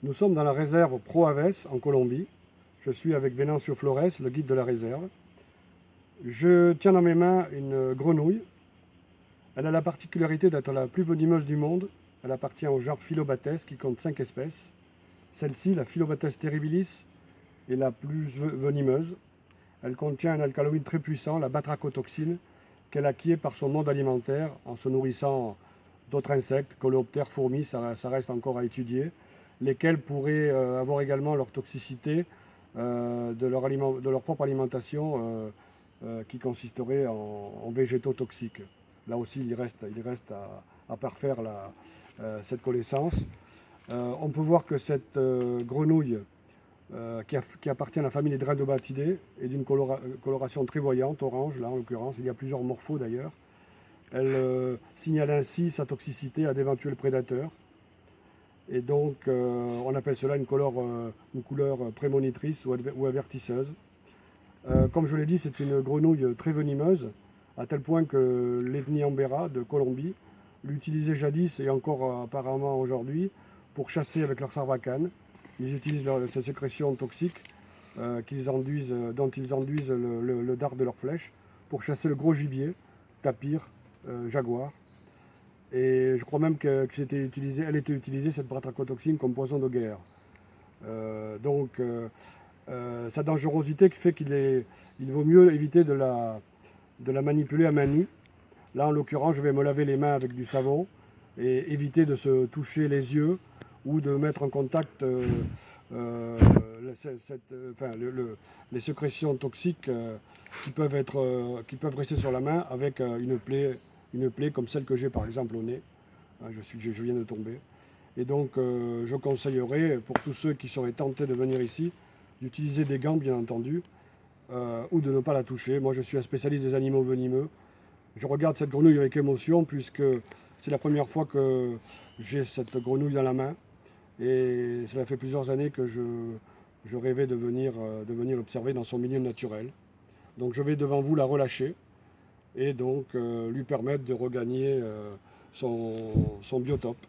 Nous sommes dans la réserve Pro Aves en Colombie. Je suis avec Venancio Flores, le guide de la réserve. Je tiens dans mes mains une grenouille. Elle a la particularité d'être la plus venimeuse du monde. Elle appartient au genre Phyllobates qui compte 5 espèces. Celle-ci, la Phyllobates terribilis, est la plus venimeuse. Elle contient un alcaloïde très puissant, la batrachotoxine, qu'elle acquiert par son mode alimentaire en se nourrissant d'autres insectes, coléoptères, fourmis, ça reste encore à étudier, lesquels pourraient avoir également leur toxicité de leur propre alimentation qui consisterait en végétaux toxiques. Là aussi, il reste à parfaire cette connaissance. On peut voir que cette grenouille qui appartient à la famille des Drendobatidae est d'une coloration très voyante, orange, là en l'occurrence. Il y a plusieurs morphos d'ailleurs. Elle signale ainsi sa toxicité à d'éventuels prédateurs. Et donc, on appelle cela une couleur prémonitrice ou avertisseuse. Comme je l'ai dit, c'est une grenouille très venimeuse, à tel point que l'ethnie Ambera de Colombie l'utilisait jadis et encore apparemment aujourd'hui pour chasser avec leur sarbacane. Ils utilisent ces sécrétions toxiques dont ils enduisent le dard de leurs flèches pour chasser le gros gibier, tapir, jaguar. Et je crois même qu'elle était utilisée, cette batrachotoxine, comme poison de guerre. Sa dangerosité qui fait qu'il vaut mieux éviter de la manipuler à main nue. Là, en l'occurrence, je vais me laver les mains avec du savon et éviter de se toucher les yeux ou de mettre en contact les sécrétions toxiques qui peuvent rester sur la main avec une plaie comme celle que j'ai par exemple au nez. Je viens de tomber. Et donc, je conseillerais pour tous ceux qui seraient tentés de venir ici d'utiliser des gants, bien entendu, ou de ne pas la toucher. Moi, je suis un spécialiste des animaux venimeux. Je regarde cette grenouille avec émotion puisque c'est la première fois que j'ai cette grenouille dans la main. Et cela fait plusieurs années que je rêvais de venir l'observer dans son milieu naturel. Donc je vais devant vous la relâcher et donc lui permettre de regagner son biotope.